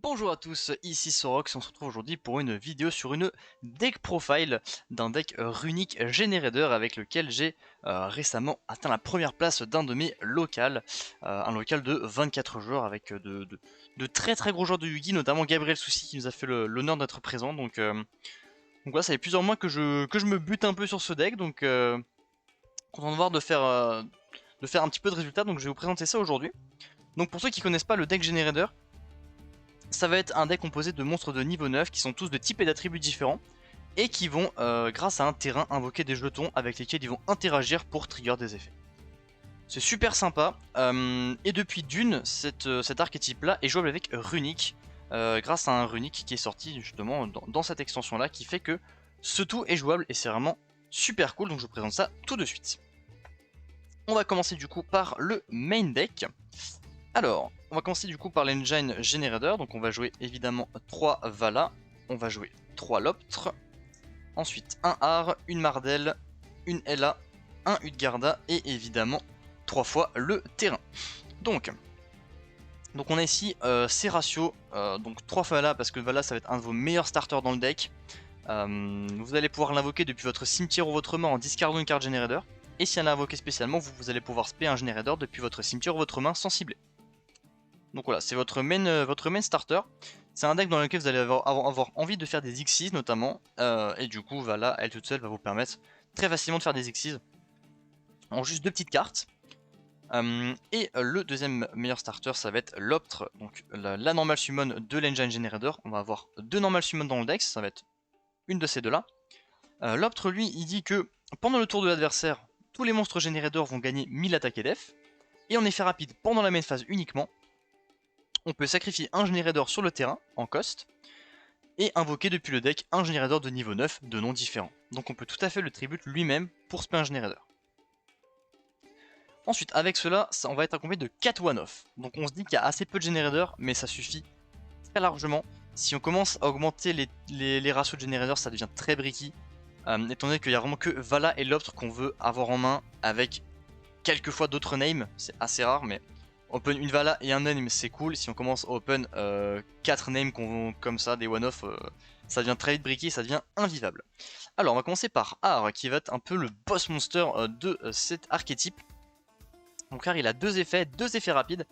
Bonjour à tous, ici Sorox, on se retrouve aujourd'hui pour une vidéo sur une deck profile d'un deck runique Generator avec lequel j'ai récemment atteint la première place d'un de mes locals, un local de 24 joueurs avec de très très gros joueurs de Yugi, notamment Gabriel Soucy qui nous a fait l'honneur d'être présent, donc voilà, ça fait plusieurs mois que je me bute un peu sur ce deck, donc content de voir de faire un petit peu de résultats, donc je vais vous présenter ça aujourd'hui. Donc pour ceux qui connaissent pas le deck Generator, ça va être un deck composé de monstres de niveau 9 qui sont tous de types et d'attributs différents et qui vont, grâce à un terrain, invoquer des jetons avec lesquels ils vont interagir pour trigger des effets. C'est super sympa, et depuis Dune, cet archétype là est jouable avec Runic, grâce à un Runic qui est sorti justement dans cette extension là, qui fait que ce tout est jouable et c'est vraiment super cool, donc je vous présente ça tout de suite. On va commencer du coup par le main deck. Alors, on va commencer du coup par l'engine Generator, donc on va jouer évidemment 3 Vala, on va jouer 3 Loptre, ensuite un Har, une Mardel, une Ella, un Utgarda et évidemment 3 fois le terrain. Donc on a ici ces ratios, donc 3 Vala parce que Vala ça va être un de vos meilleurs starters dans le deck. Vous allez pouvoir l'invoquer depuis votre cimetière ou votre main en discardant une carte Generator, et si elle est invoquée spécialement, vous allez pouvoir spé un Generator depuis votre cimetière ou votre main sans cibler. Donc voilà, c'est votre main starter. C'est un deck dans lequel vous allez avoir envie de faire des Xyz notamment. Et du coup, Vala, elle toute seule, va vous permettre très facilement de faire des Xyz en juste 2 petites cartes. Et le deuxième meilleur starter, ça va être Loptre, donc la normal summon de l'engine Generator. On va avoir 2 normal summon dans le deck, ça va être une de ces deux-là. Loptre, lui, il dit que pendant le tour de l'adversaire, tous les monstres Generator vont gagner 1000 attaques et def. Et en effet rapide, pendant la main phase uniquement, on peut sacrifier un Generator sur le terrain, en cost, et invoquer depuis le deck un Generator de niveau 9 de nom différent. Donc on peut tout à fait le tribute lui-même pour spam un Generator. Ensuite, avec cela, on va être accompagné de 4 one-off. Donc on se dit qu'il y a assez peu de Generators, mais ça suffit très largement. Si on commence à augmenter les ratios de Generators, ça devient très bricky. Étant donné qu'il n'y a vraiment que Vala et Loptre qu'on veut avoir en main, avec quelques fois d'autres names, c'est assez rare, mais open une Vala et un name c'est cool. Si on commence à open 4 names comme ça, des one-off, ça devient très vite bricky, ça devient invivable. Alors on va commencer par Har, qui va être un peu le boss monster de cet archétype. Donc Har il a deux effets rapides.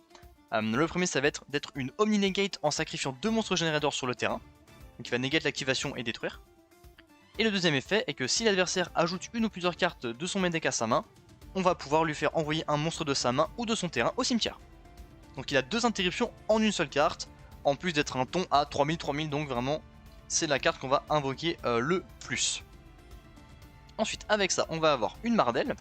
Le premier ça va être d'être une Omni Negate en sacrifiant 2 monstres Generators sur le terrain. Donc il va negate l'activation et détruire. Et le deuxième effet est que si l'adversaire ajoute une ou plusieurs cartes de son main deck à sa main, on va pouvoir lui faire envoyer un monstre de sa main ou de son terrain au cimetière. Donc il a 2 interruptions en une seule carte, en plus d'être un ton à 3000, donc vraiment c'est la carte qu'on va invoquer le plus. Ensuite avec ça on va avoir une Mardel.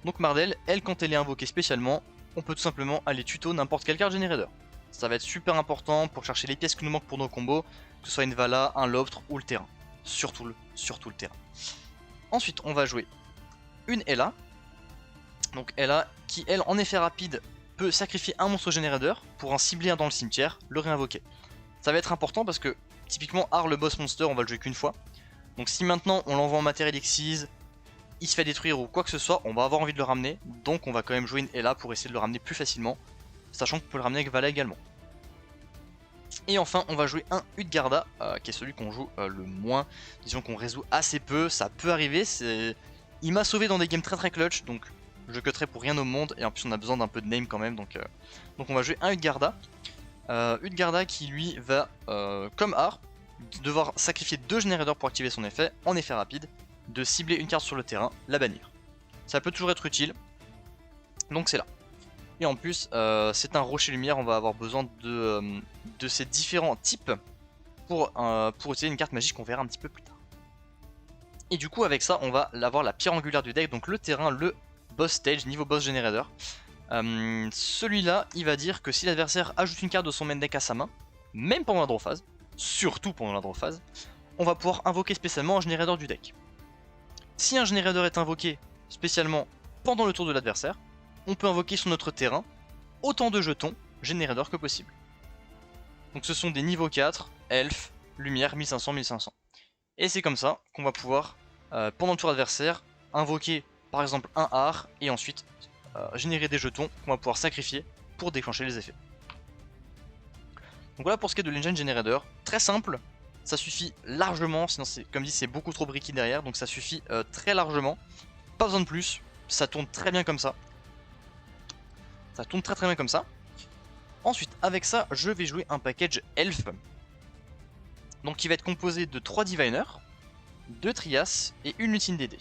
Donc Mardel, elle quand elle est invoquée spécialement, on peut tout simplement aller tuto n'importe quelle carte Generator. Ça va être super important pour chercher les pièces qui nous manquent pour nos combos, que ce soit une Vala, un Loptre ou le terrain. Surtout le terrain. Ensuite on va jouer une Ella. Donc Ella qui elle en effet rapide peut sacrifier un monstre Generator pour en cibler un dans le cimetière, le réinvoquer. Ça va être important parce que typiquement Har le boss monster on va le jouer qu'une fois. Donc si maintenant on l'envoie en matériel Xyz, il se fait détruire ou quoi que ce soit, on va avoir envie de le ramener. Donc on va quand même jouer une Ella pour essayer de le ramener plus facilement, sachant qu'on peut le ramener avec Vala également. Et enfin on va jouer un Utgarda, qui est celui qu'on joue le moins, disons qu'on résout assez peu, ça peut arriver, il m'a sauvé dans des games très très clutch, donc je cutterai pour rien au monde, et en plus on a besoin d'un peu de name quand même, donc on va jouer un Utgarda. Utgarda qui lui va, comme Har, devoir sacrifier 2 Generators pour activer son effet, en effet rapide, de cibler une carte sur le terrain, la bannir. Ça peut toujours être utile, donc c'est là. Et en plus, c'est un rocher lumière, on va avoir besoin de ces différents types pour utiliser une carte magique qu'on verra un petit peu plus tard. Et du coup avec ça, on va avoir la pierre angulaire du deck, donc le terrain, le boss stage, niveau boss Generator. Celui-là, il va dire que si l'adversaire ajoute une carte de son main deck à sa main, même pendant la draw phase, surtout pendant la draw phase, on va pouvoir invoquer spécialement un Generator du deck. Si un Generator est invoqué spécialement pendant le tour de l'adversaire, on peut invoquer sur notre terrain autant de jetons Generator que possible. Donc ce sont des niveaux 4, Elf, Lumière, 1500. Et c'est comme ça qu'on va pouvoir, pendant le tour adversaire, invoquer par exemple un Har et ensuite générer des jetons qu'on va pouvoir sacrifier pour déclencher les effets. Donc voilà pour ce qui est de l'engine generator, très simple, ça suffit largement, sinon comme dit c'est beaucoup trop bricky derrière, donc ça suffit très largement, pas besoin de plus, ça tourne très bien comme ça. Ça tourne très bien comme ça. Ensuite avec ça je vais jouer un package Elf, donc qui va être composé de 3 Diviners, 2 Trias et une Lutine DD.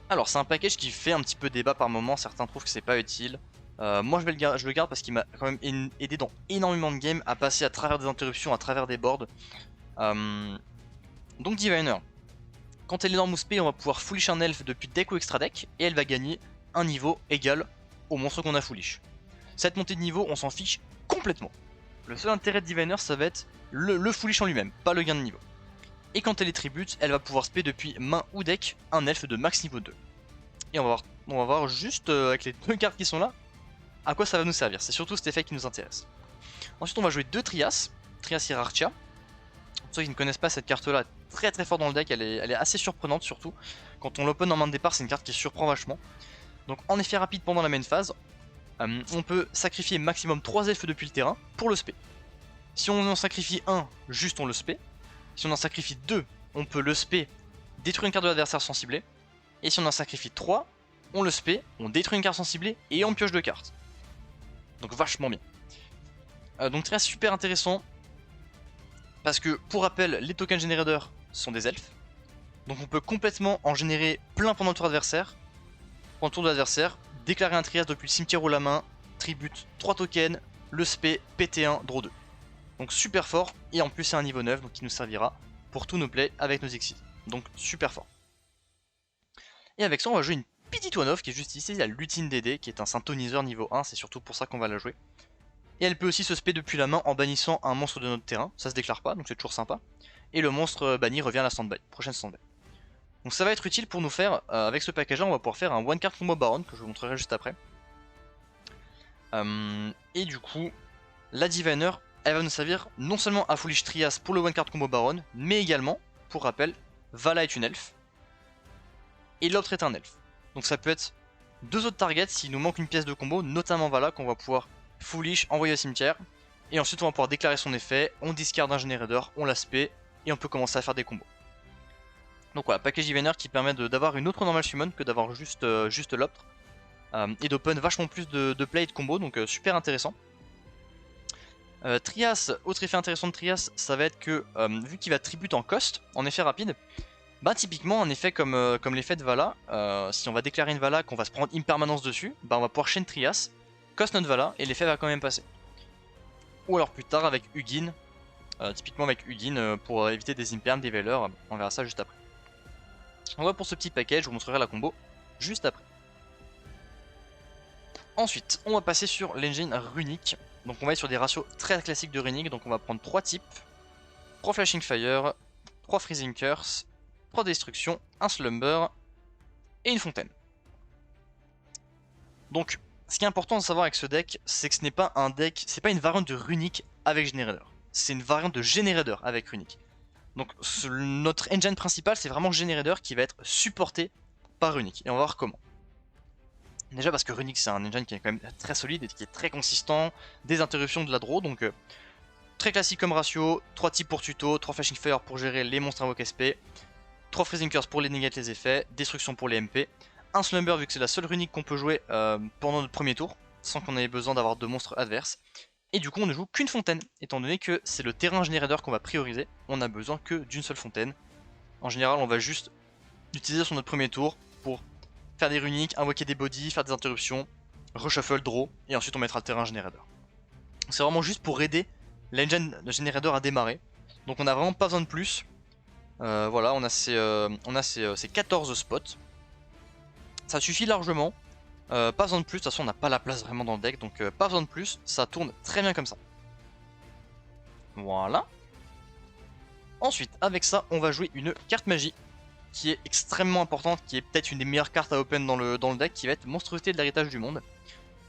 Alors c'est un package qui fait un petit peu débat par moment, certains trouvent que c'est pas utile. Moi je le garde parce qu'il m'a quand même aidé dans énormément de games à passer à travers des interruptions, à travers des boards. Donc Diviner, quand elle est dans Mousepay, on va pouvoir foolish un elfe depuis deck ou extra deck, et elle va gagner un niveau égal au monstre qu'on a foolish. Cette montée de niveau, on s'en fiche complètement. Le seul intérêt de Diviner, ça va être le foolish en lui-même, pas le gain de niveau. Et quand elle est tribute, elle va pouvoir spé depuis main ou deck un elfe de max niveau 2. Et on va voir juste avec les 2 cartes qui sont là, à quoi ça va nous servir. C'est surtout cet effet qui nous intéresse. Ensuite on va jouer 2 Trias, Trias Hierarchia. Pour ceux qui ne connaissent pas cette carte là, très fort dans le deck, elle est assez surprenante surtout. Quand on l'open en main de départ, c'est une carte qui surprend vachement. Donc en effet rapide pendant la main phase, on peut sacrifier maximum 3 elfes depuis le terrain pour le spé. Si on en sacrifie un, juste on le spé. Si on en sacrifie 2, on peut le spé, détruire une carte de l'adversaire sans cibler. Et si on en sacrifie 3, on le spé, on détruit une carte sans cibler et on pioche 2 cartes. Donc vachement bien. Donc très super intéressant. Parce que pour rappel, les tokens générateurs sont des elfes. Donc on peut complètement en générer plein pendant le tour adversaire. Pendant le tour de l'adversaire, déclarer un trias depuis le cimetière ou la main, tribute 3 tokens, le spé, PT1, draw 2. Donc super fort, et en plus c'est un niveau 9, donc qui nous servira pour tous nos plays avec nos exils. Donc super fort. Et avec ça on va jouer une petite one-off qui est juste ici, la Lutine DD, qui est un synthoniseur niveau 1, c'est surtout pour ça qu'on va la jouer. Et elle peut aussi se spé depuis la main en bannissant un monstre de notre terrain, ça se déclare pas, donc c'est toujours sympa. Et le monstre banni revient à la standby, prochaine standby. Donc ça va être utile pour nous faire, avec ce package là, on va pouvoir faire un one card combo Baron, que je vous montrerai juste après. Et du coup, la Diviner, elle va nous servir non seulement à Foolish Trias pour le one card combo Baron, mais également, pour rappel, Vala est une elfe, et l'autre est un elfe. Donc ça peut être 2 autres targets s'il nous manque une pièce de combo, notamment Vala qu'on va pouvoir Foolish, envoyer au cimetière, et ensuite on va pouvoir déclarer son effet, on discard un générateur, on l'aspect, et on peut commencer à faire des combos. Donc voilà, package Diviner qui permet d'avoir une autre normal summon que d'avoir juste l'optre, et d'open vachement plus de play et de combo, donc super intéressant. Trias, autre effet intéressant de Trias, ça va être que vu qu'il va tribute en cost, en effet rapide, bah typiquement un effet comme l'effet de Vala, si on va déclarer une Vala qu'on va se prendre impermanence dessus, bah on va pouvoir chain Trias, cost notre Vala et l'effet va quand même passer. Ou alors plus tard avec Ugin, typiquement avec Ugin pour éviter des imperms, des veilers, on verra ça juste après. On va pour ce petit package, je vous montrerai la combo juste après. Ensuite, on va passer sur l'engine runique. Donc on va être sur des ratios très classiques de runique, donc on va prendre 3 types, 3 Flashing Fire, 3 Freezing Curse, 3 Destruction, un Slumber et une Fontaine. Donc ce qui est important de savoir avec ce deck, c'est que ce n'est pas un deck, c'est pas une variante de runique avec Generator, c'est une variante de Generator avec runique. Donc notre engine principal c'est vraiment Generator qui va être supporté par runique, et on va voir comment. Déjà parce que Runic c'est un engine qui est quand même très solide et qui est très consistant, des interruptions de la draw, donc très classique comme ratio, 3 types pour tuto, 3 Flashing Fire pour gérer les monstres invoque SP, 3 Freezing Curse pour les negate les effets, destruction pour les MP, un Slumber vu que c'est la seule runique qu'on peut jouer pendant notre premier tour, sans qu'on ait besoin d'avoir de monstres adverses, et du coup on ne joue qu'une fontaine, étant donné que c'est le terrain générateur qu'on va prioriser, on a besoin que d'une seule fontaine. En général on va juste l'utiliser sur notre premier tour pour faire des runiques, invoquer des bodies, faire des interruptions, reshuffle, draw, et ensuite on mettra le terrain générateur. C'est vraiment juste pour aider l'engine générateur à démarrer. Donc on a vraiment pas besoin de plus. Voilà, on a ces 14 spots. Ça suffit largement. Pas besoin de plus, de toute façon on n'a pas la place vraiment dans le deck, donc pas besoin de plus, ça tourne très bien comme ça. Voilà. Ensuite, avec ça, on va jouer une carte magie qui est extrêmement importante, qui est peut-être une des meilleures cartes à open dans le deck, qui va être Monstruosité de l'héritage du monde.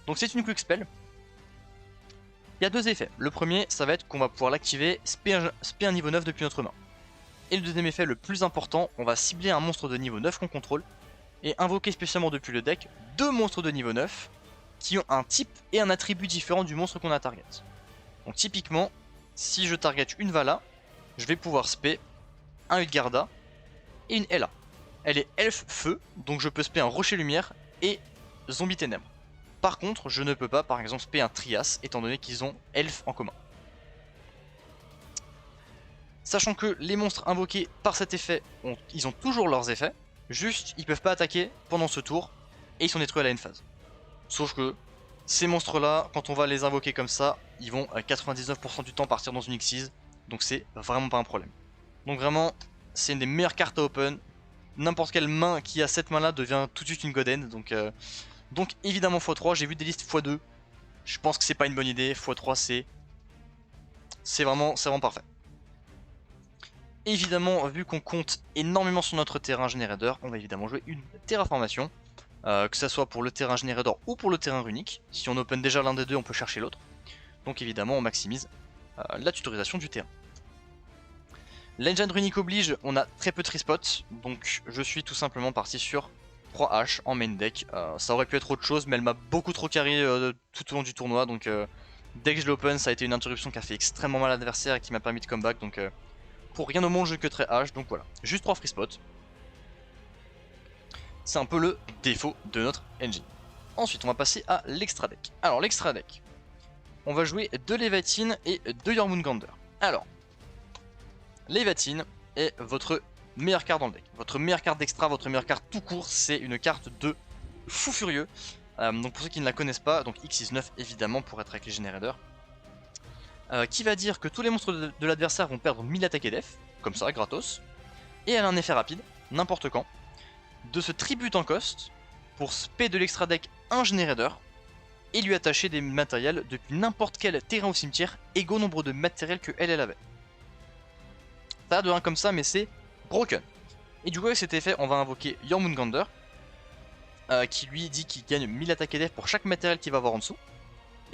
Donc c'est une quick spell. Il y a 2 effets. Le premier, ça va être qu'on va pouvoir l'activer, spé un niveau 9 depuis notre main. Et le deuxième effet, le plus important, on va cibler un monstre de niveau 9 qu'on contrôle, et invoquer spécialement depuis le deck 2 monstres de niveau 9, qui ont un type et un attribut différent du monstre qu'on a target. Donc typiquement, si je target une Vala, je vais pouvoir spé un Utgarda et une Ella. Elle est elfe feu, donc je peux spé un rocher lumière et zombie ténèbres. Par contre, je ne peux pas par exemple spé un Trias, étant donné qu'ils ont elfe en commun. Sachant que les monstres invoqués par cet effet, ils ont toujours leurs effets, juste ils peuvent pas attaquer pendant ce tour, et ils sont détruits à la end phase. Sauf que ces monstres là, quand on va les invoquer comme ça, ils vont à 99% du temps partir dans une Xyz, donc c'est vraiment pas un problème. Donc vraiment, c'est une des meilleures cartes à open. N'importe quelle main qui a cette main là devient tout de suite une God End, donc évidemment x3, j'ai vu des listes x2, je pense que c'est pas une bonne idée, x3 c'est vraiment parfait. Évidemment, vu qu'on compte énormément sur notre terrain générateur, on va évidemment jouer une terraformation, que ce soit pour le terrain générateur ou pour le terrain runique. Si on open déjà l'un des deux, on peut chercher l'autre. Donc évidemment, on maximise la tutorisation du terrain. L'engine runique oblige, on a très peu de tree-spots, donc je suis tout simplement parti sur 3H en main deck. Ça aurait pu être autre chose, mais elle m'a beaucoup trop carré tout au long du tournoi, donc dès que je l'open, ça a été une interruption qui a fait extrêmement mal à l'adversaire et qui m'a permis de comeback, donc pour rien au monde je cutterai H, donc voilà, juste 3 free spots. C'est un peu le défaut de notre engine. Ensuite on va passer à l'extra deck. Alors l'extra deck, on va jouer 2 Leviathan et 2 Jormungandr. Alors, Leviathan est votre meilleure carte dans le deck. Votre meilleure carte d'extra, votre meilleure carte tout court, c'est une carte de fou furieux. Donc pour ceux qui ne la connaissent pas, donc X69 évidemment pour être avec les générateurs. Qui va dire que tous les monstres de l'adversaire vont perdre 1000 attaques et def, comme ça, gratos. Et elle a un effet rapide, n'importe quand, de se tribute en cost pour spé de l'extra deck un générateur et lui attacher des matériels depuis n'importe quel terrain au cimetière, égaux nombre de matériels que elle avait. Ça a de 1 comme ça, mais c'est broken. Et du coup, avec cet effet, on va invoquer Jormungandr, qui lui dit qu'il gagne 1000 attaques et def pour chaque matériel qu'il va avoir en dessous.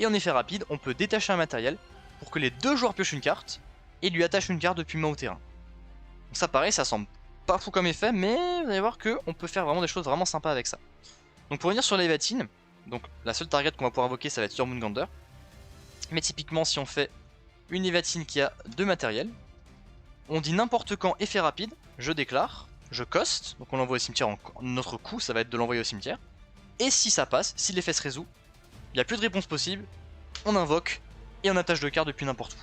Et en effet rapide, on peut détacher un matériel pour que les deux joueurs piochent une carte et lui attachent une carte depuis main au terrain. Donc ça pareil, ça semble pas fou comme effet, mais vous allez voir qu'on peut faire vraiment des choses vraiment sympas avec ça. Donc pour revenir sur Leviathan, donc la seule target qu'on va pouvoir invoquer ça va être Jormungandr. Mais typiquement si on fait une Leviathan qui a 2 matériels, on dit n'importe quand effet rapide, je déclare, je coste, donc on l'envoie au cimetière, notre coup ça va être de l'envoyer au cimetière. Et si ça passe, si l'effet se résout, il n'y a plus de réponse possible, on invoque et on attache 2 cartes depuis n'importe où.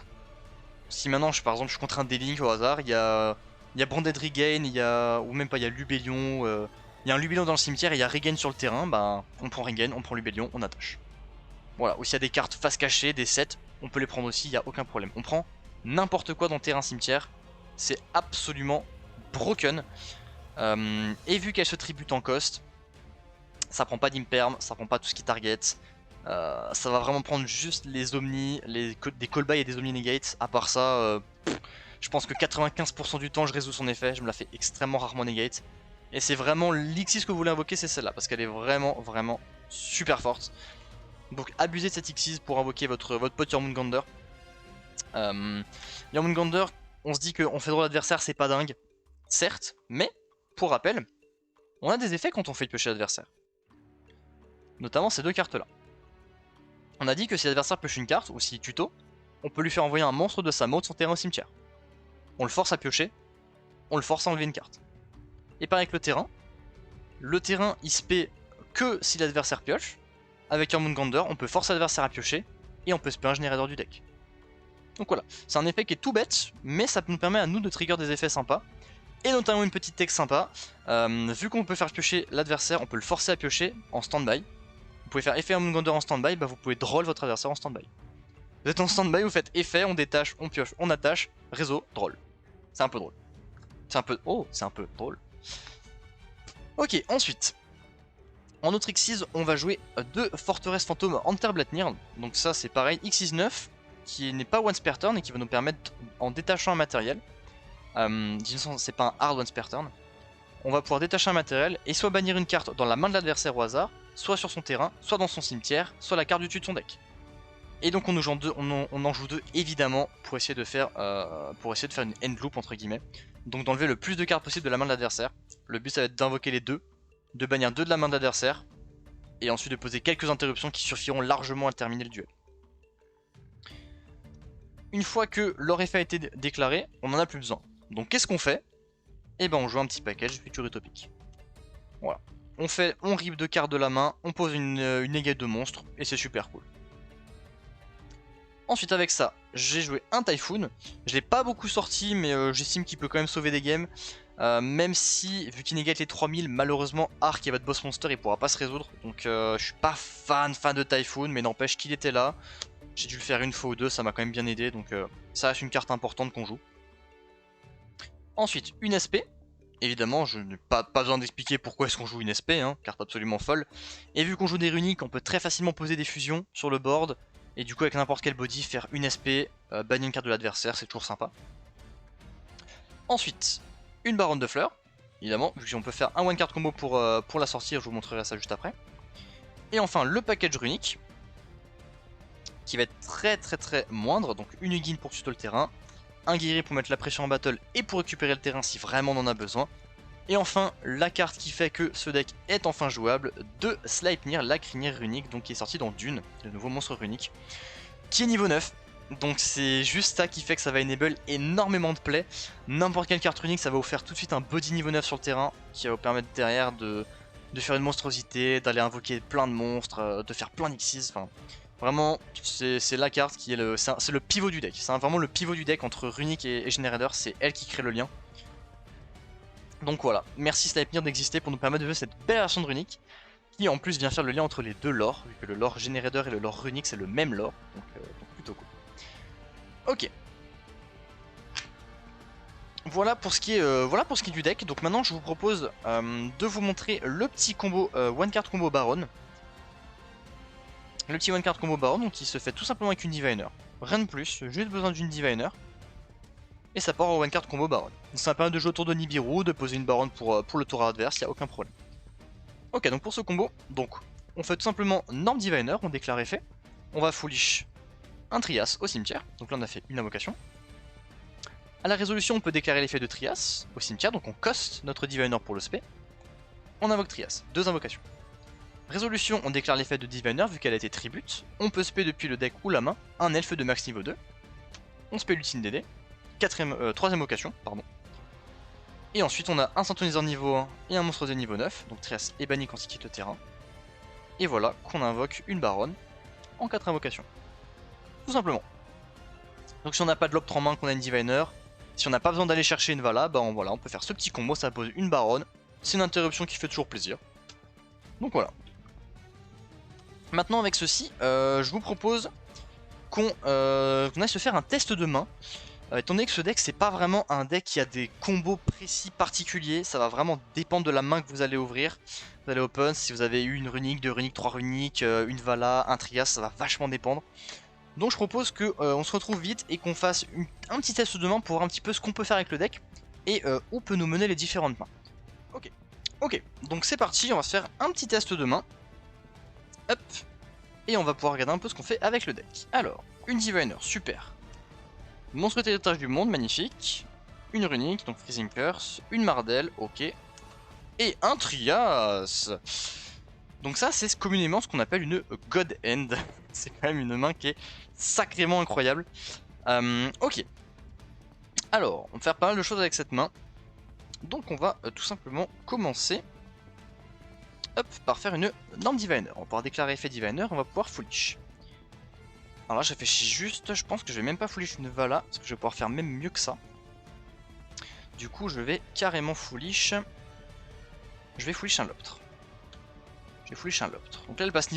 Si maintenant par exemple je suis contre un D-Link au hasard, il y a Branded Regain, ou même pas, il y a Lubellion, il y a un Lubellion dans le cimetière et il y a Regain sur le terrain, bah on prend Regain, on prend Lubellion, on attache. Voilà, ou s'il y a des cartes face cachée, des sets, on peut les prendre aussi, il n'y a aucun problème. On prend n'importe quoi dans le terrain cimetière, c'est absolument broken. Et vu qu'elle se tribute en cost, ça prend pas d'imperm, ça prend pas tout ce qui target. Ça va vraiment prendre juste les omnis, des call-by et des omni negates. À part ça, je pense que 95% du temps je résous son effet, je me la fais extrêmement rarement negate. Et c'est vraiment l'X6 que vous voulez invoquer, c'est celle-là, parce qu'elle est vraiment super forte. Donc abusez de cette X6 pour invoquer votre pote Jormungandr. Jormungandr, on se dit qu'on fait drôle l'adversaire, c'est pas dingue, certes, mais pour rappel, on a des effets quand on fait piocher l'adversaire. Notamment ces 2 cartes là. On a dit que si l'adversaire pioche une carte, ou s'il tuto, on peut lui faire envoyer un monstre de sa main de son terrain au cimetière. On le force à piocher, on le force à enlever une carte. Et pareil avec le terrain il se paie que si l'adversaire pioche. Avec Jormungandr, on peut forcer l'adversaire à piocher, et on peut spé un générateur du deck. Donc voilà, c'est un effet qui est tout bête, mais ça nous permet à nous de trigger des effets sympas. Et notamment une petite tech sympa, vu qu'on peut faire piocher l'adversaire, on peut le forcer à piocher en stand-by. Vous pouvez faire effet Jormungandr en stand-by, bah vous pouvez droll votre adversaire en stand-by. Vous êtes en stand-by, vous faites effet, on détache, on pioche, on attache, réseau, droll. C'est un peu drôle. C'est un peu drôle. Ok, ensuite. En autre X6, on va jouer 2 forteresses fantômes Anterblattnir. Donc ça c'est pareil, X69, qui n'est pas once per turn et qui va nous permettre, en détachant un matériel, disons c'est pas un hard once per turn, on va pouvoir détacher un matériel et soit bannir une carte dans la main de l'adversaire au hasard, soit sur son terrain, soit dans son cimetière, soit la carte du dessus de son deck. Et donc on en joue 2 évidemment pour essayer de faire une end loop entre guillemets. Donc d'enlever le plus de cartes possible de la main de l'adversaire. Le but ça va être d'invoquer les 2, de bannir 2 de la main de l'adversaire, et ensuite de poser quelques interruptions qui suffiront largement à terminer le duel. une fois que leur effet a été déclaré, on n'en a plus besoin. Donc qu'est-ce qu'on fait? Eh ben on joue un petit package Future Utopique. Voilà. On rip 2 cartes de la main, on pose une égale de monstre, et c'est super cool. Ensuite avec ça, j'ai joué un Typhoon. Je l'ai pas beaucoup sorti, mais j'estime qu'il peut quand même sauver des games. Même si, vu qu'il négate les 3000, malheureusement, Arc et votre boss monster il pourra pas se résoudre. Donc je suis pas fan de Typhoon, mais n'empêche qu'il était là. J'ai dû le faire une fois ou deux, ça m'a quand même bien aidé. Donc ça reste une carte importante qu'on joue. Ensuite, une SP. Évidemment, je n'ai pas besoin d'expliquer pourquoi est-ce qu'on joue une SP, hein, carte absolument folle. Et vu qu'on joue des runiques, on peut très facilement poser des fusions sur le board. Et du coup, avec n'importe quel body, faire une SP, bannir une carte de l'adversaire, c'est toujours sympa. Ensuite, une baronne de fleurs, évidemment, vu qu'on peut faire un one card combo pour la sortir, je vous montrerai ça juste après. Et enfin, le package runique, qui va être très moindre, donc une Ugin pour tuto le terrain, un guerrier pour mettre la pression en battle et pour récupérer le terrain si vraiment on en a besoin. Et enfin, la carte qui fait que ce deck est enfin jouable, de Sleipnir, la crinière runique, donc qui est sortie dans Dune, le nouveau monstre runique, qui est niveau 9. Donc c'est juste ça qui fait que ça va enable énormément de play. N'importe quelle carte runique, ça va vous faire tout de suite un body niveau 9 sur le terrain, qui va vous permettre derrière de faire une monstrosité, d'aller invoquer plein de monstres, de faire plein d'Xyz, enfin... Vraiment, c'est la carte qui est c'est le pivot du deck. C'est vraiment le pivot du deck entre Runique et Generator. C'est elle qui crée le lien. Donc voilà, merci Sleipnir d'exister pour nous permettre de jouer cette belle version de Runique, qui en plus vient faire le lien entre les deux lores, vu que le lore Generator et le lore Runique c'est le même lore. Donc plutôt cool. Ok. Voilà pour ce qui est du deck. Donc maintenant je vous propose de vous montrer le petit combo one card combo Baron. Le petit one card combo Baron, donc il se fait tout simplement avec une Diviner. Rien de plus, juste besoin d'une Diviner. Et ça part au one card combo Baron. Donc ça permet de jouer autour de Nibiru, de poser une Baron pour le tour adverse, il n'y a aucun problème. Ok, donc pour ce combo, donc on fait tout simplement Norm Diviner, on déclare effet. On va foolish un Trias au cimetière, donc là on a fait une invocation. À la résolution, on peut déclarer l'effet de Trias au cimetière, donc on coste notre Diviner pour le spé. On invoque Trias, deux invocations. Résolution, on déclare l'effet de Diviner vu qu'elle a été tribute. On peut spé depuis le deck ou la main un elfe de max niveau 2. On spé l'ultime DD. Troisième occasion, pardon. Et ensuite on a un synthoniseur niveau 1 et un monstre de niveau 9. Donc Trias est banni quand il quitte le terrain. Et voilà qu'on invoque une baronne en 4 invocations. Tout simplement. Donc si on n'a pas de l'optre en main, qu'on a une Diviner, si on n'a pas besoin d'aller chercher une Vala, bah voilà, on peut faire ce petit combo, ça pose une baronne. C'est une interruption qui fait toujours plaisir. Donc voilà. Maintenant avec ceci, je vous propose qu'on aille se faire un test de main. Étant donné que ce deck c'est pas vraiment un deck qui a des combos précis particuliers, ça va vraiment dépendre de la main que vous allez ouvrir. Vous allez open, si vous avez eu une runique, deux runiques, trois runiques, une Vala, un Trias, ça va vachement dépendre. Donc je propose qu'on se retrouve vite et qu'on fasse un petit test de main pour voir un petit peu ce qu'on peut faire avec le deck et où peut nous mener les différentes mains. Ok, donc c'est parti, on va se faire un petit test de main. Hop. Et on va pouvoir regarder un peu ce qu'on fait avec le deck. Alors, une Diviner, super. Monstre héritage du monde, magnifique. Une runique, donc Freezing Curse. Une Mardel, ok. Et un Trias. Donc ça, c'est communément ce qu'on appelle une God End. C'est quand même une main qui est sacrément incroyable. Ok. Alors, on va faire pas mal de choses avec cette main. Donc on va tout simplement commencer hop, par faire une Norm Diviner. On va pouvoir déclarer effet Diviner, on va pouvoir foolish. Alors là, je réfléchis juste, je pense que je vais même pas foolish une Vala, parce que je vais pouvoir faire même mieux que ça. Du coup, je vais carrément foolish. Je vais foolish un Loptre. Je vais foolish un Loptre. Donc là, elle passe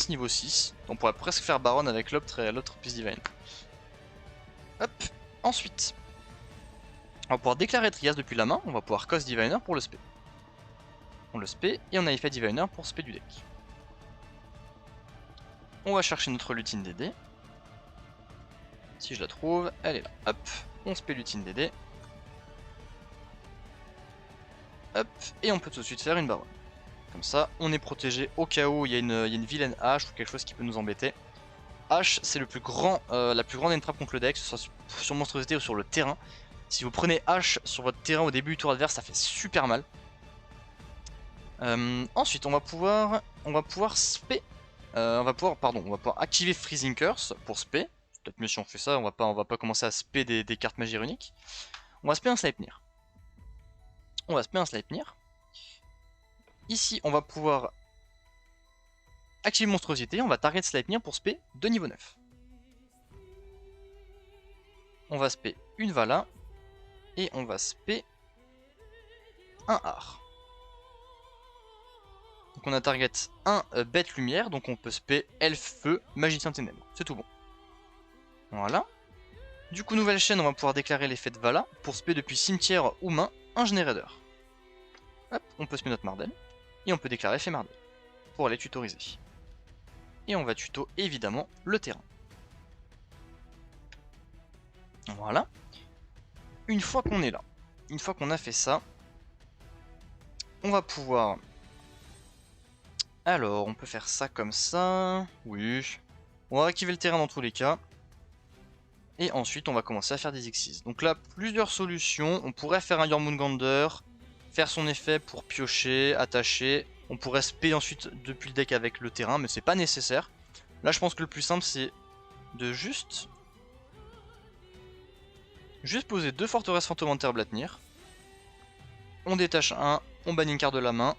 niveau 6. On pourrait presque faire Baron avec Loptre et l'autre plus Divine. Hop, ensuite. On va pouvoir déclarer Trias depuis la main, on va pouvoir cost Diviner pour le spé. On le spé et on a effet Diviner pour spé du deck. On va chercher notre lutine DD. Si je la trouve, elle est là. Hop, on spé lutine DD. Hop, et on peut tout de suite faire une baronne. Comme ça, on est protégé au cas où il y a une vilaine hache ou quelque chose qui peut nous embêter. Hache, c'est la plus grande entrave contre le deck, que ce soit sur monstrosité ou sur le terrain. Si vous prenez H sur votre terrain au début du tour adverse, ça fait super mal. Ensuite, on va pouvoir spé. On va pouvoir activer Freezing Curse pour spé. peut-être mieux si on fait ça, on va pas commencer à spé des cartes magie runiques. On va spé un Sleipnir. On va spé un Sleipnir. Ici, on va pouvoir activer monstruosité, on va target Sleipnir pour spé de niveau 9. On va spé une Vala, et on va spé un Har. Donc on a target un bête lumière, donc on peut spé elfe feu, magicien ténèbres, c'est tout bon. Voilà. Du coup, nouvelle chaîne, on va pouvoir déclarer l'effet de Vala pour spé depuis cimetière ou main un générateur. Hop, on peut spé notre Mardel, et on peut déclarer l'effet Mardel pour aller tutoriser. Et on va tuto évidemment le terrain. Voilà. Une fois qu'on est là, une fois qu'on a fait ça, on va pouvoir... Alors, on peut faire ça comme ça. Oui. On va activer le terrain dans tous les cas. Et ensuite, on va commencer à faire des exis. Donc là, plusieurs solutions. On pourrait faire un Jormungandr, faire son effet pour piocher, attacher. On pourrait spé ensuite depuis le deck avec le terrain, mais c'est pas nécessaire. Là, je pense que le plus simple, c'est de juste poser 2 forteresses fantômes en terre Blatnir. On détache un, on bannit une carte de la main.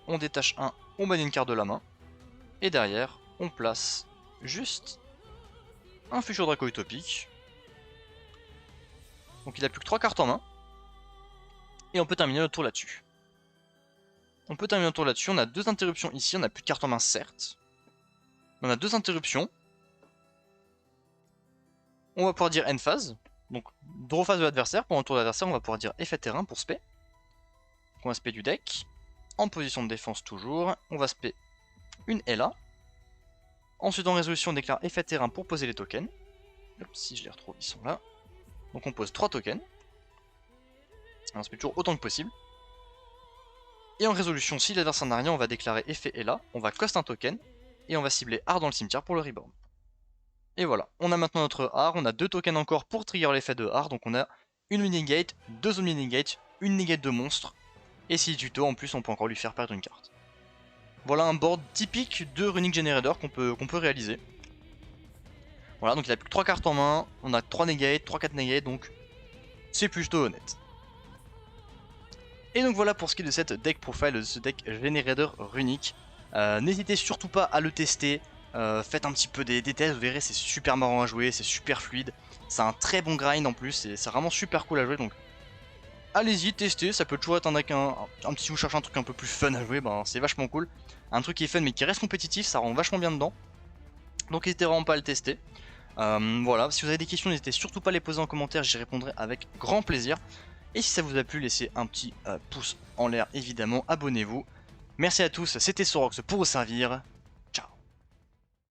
On détache un, on bannit une carte de la main. Et derrière, on place juste un futur Draco utopique. Donc il a plus que 3 cartes en main. Et on peut terminer notre tour là-dessus. On peut terminer notre tour là-dessus. On a 2 interruptions ici. On n'a plus de cartes en main, certes. On a 2 interruptions. On va pouvoir dire end phase. Donc draw phase de l'adversaire. Pendant le tour de l'adversaire, on va pouvoir dire effet terrain pour spé. Donc on va spé du deck. En position de défense toujours. On va spé une Ella. Ensuite en résolution, on déclare effet terrain pour poser les tokens. Hop, si je les retrouve, ils sont là. Donc on pose 3 tokens. On spé toujours autant que possible. Et en résolution, si l'adversaire n'a rien, on va déclarer effet Ella. On va cost un token. Et on va cibler Har dans le cimetière pour le reborn. Et voilà, on a maintenant notre Har. On a 2 tokens encore pour trigger l'effet de Har. Donc on a une mini-gate, 2 zones mini-gate, une negate de monstre. Et si tuto, en plus, on peut encore lui faire perdre une carte. Voilà un board typique de Runic Generator qu'on peut réaliser. Voilà, donc il a plus que 3 cartes en main, on a 3 negates, 3-4 negates, donc c'est plutôt honnête. Et donc voilà pour ce qui est de cette deck profile, de ce deck Generator Runic. N'hésitez surtout pas à le tester, faites un petit peu des tests, vous verrez c'est super marrant à jouer, c'est super fluide. C'est un très bon grind en plus, c'est vraiment super cool à jouer, donc allez-y, testez, ça peut toujours être un deck, un petit, si vous cherchez un truc un peu plus fun à jouer, ben, c'est vachement cool. Un truc qui est fun mais qui reste compétitif, ça rend vachement bien dedans. Donc n'hésitez vraiment pas à le tester. Voilà, si vous avez des questions, n'hésitez surtout pas à les poser en commentaire, j'y répondrai avec grand plaisir. Et si ça vous a plu, laissez un petit pouce en l'air évidemment, abonnez-vous. Merci à tous, c'était Sorox pour vous servir,